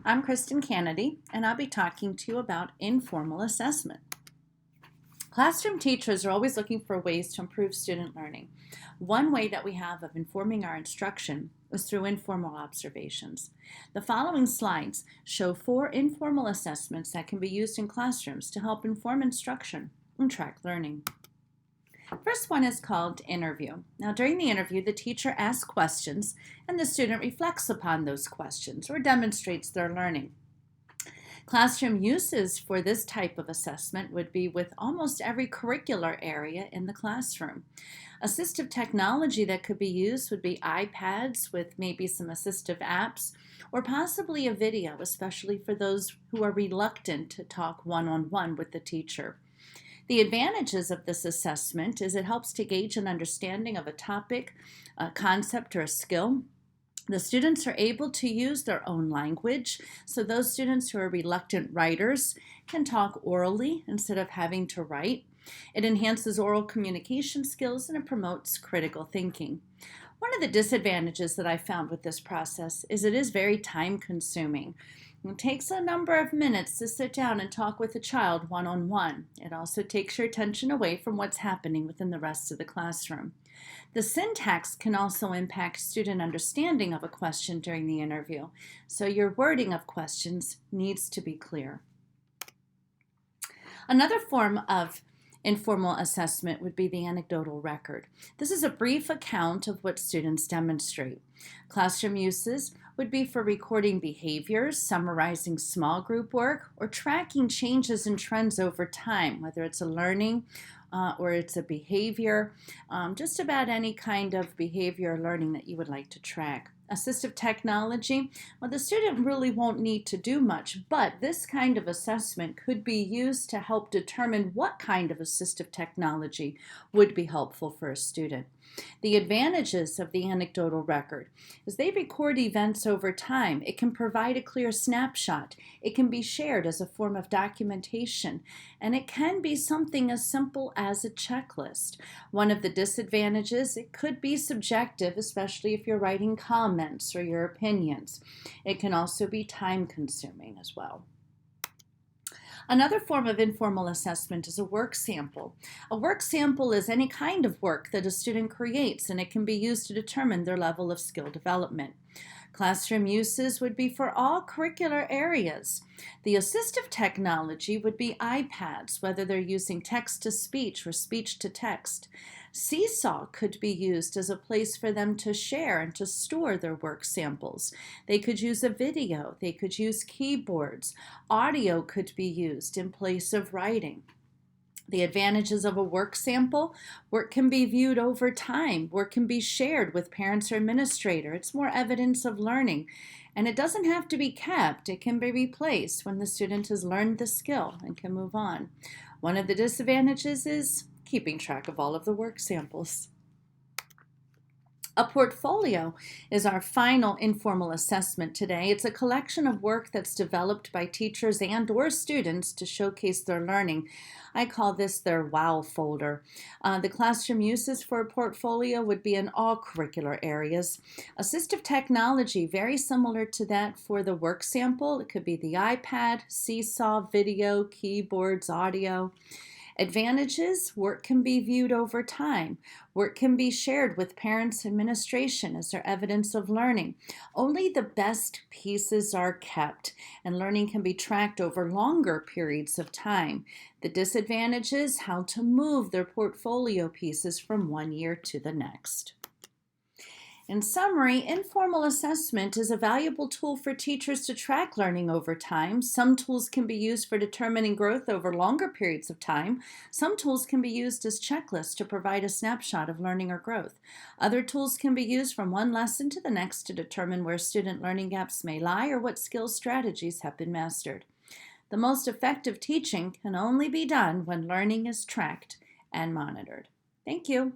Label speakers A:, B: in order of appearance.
A: I'm Kristen Canady, and I'll be talking to you about informal assessment. Classroom teachers are always looking for ways to improve student learning. One way that we have of informing our instruction is through informal observations. The following slides show 4 informal assessments that can be used in classrooms to help inform instruction and track learning. First one is called interview. Now, during the interview, the teacher asks questions and the student reflects upon those questions or demonstrates their learning. Classroom uses for this type of assessment would be with almost every curricular area in the classroom. Assistive technology that could be used would be iPads with maybe some assistive apps, or possibly a video, especially for those who are reluctant to talk one-on-one with the teacher. The advantages of this assessment is it helps to gauge an understanding of a topic, a concept, or a skill. The students are able to use their own language, so those students who are reluctant writers can talk orally instead of having to write. It enhances oral communication skills and it promotes critical thinking. One of the disadvantages that I found with this process is it is very time-consuming. It takes a number of minutes to sit down and talk with a child one-on-one. It also takes your attention away from what's happening within the rest of the classroom. The syntax can also impact student understanding of a question during the interview, so your wording of questions needs to be clear. Another form of informal assessment would be the anecdotal record. This is a brief account of what students demonstrate. Classroom uses would be for recording behaviors, summarizing small group work, or tracking changes and trends over time, whether it's a learning or it's a behavior, just about any kind of behavior or learning that you would like to track. Assistive technology, well, the student really won't need to do much, but this kind of assessment could be used to help determine what kind of assistive technology would be helpful for a student. The advantages of the anecdotal record is they record events over time. It can provide a clear snapshot. It can be shared as a form of documentation, and it can be something as simple as a checklist. One of the disadvantages, it could be subjective, especially if you're writing comments or your opinions. It can also be time-consuming as well. Another form of informal assessment is a work sample. A work sample is any kind of work that a student creates, and it can be used to determine their level of skill development. Classroom uses would be for all curricular areas. The assistive technology would be iPads, whether they're using text-to-speech or speech-to-text. Seesaw could be used as a place for them to share and to store their work samples. They could use a video. They could use keyboards. Audio could be used in place of writing. The advantages of a work sample: work can be viewed over time. Work can be shared with parents or administrator. It's more evidence of learning. And it doesn't have to be kept. It can be replaced when the student has learned the skill and can move on. One of the disadvantages is keeping track of all of the work samples. A portfolio is our final informal assessment today. It's a collection of work that's developed by teachers and or students to showcase their learning. I call this their WOW folder. The classroom uses for a portfolio would be in all curricular areas. Assistive technology, very similar to that for the work sample. It could be the iPad, Seesaw, video, keyboards, audio. Advantages: work can be viewed over time. Work can be shared with parents' administration as their evidence of learning. Only the best pieces are kept, and learning can be tracked over longer periods of time. The disadvantages: how to move their portfolio pieces from one year to the next. In summary, informal assessment is a valuable tool for teachers to track learning over time. Some tools can be used for determining growth over longer periods of time. Some tools can be used as checklists to provide a snapshot of learning or growth. Other tools can be used from one lesson to the next to determine where student learning gaps may lie or what skills strategies have been mastered. The most effective teaching can only be done when learning is tracked and monitored. Thank you.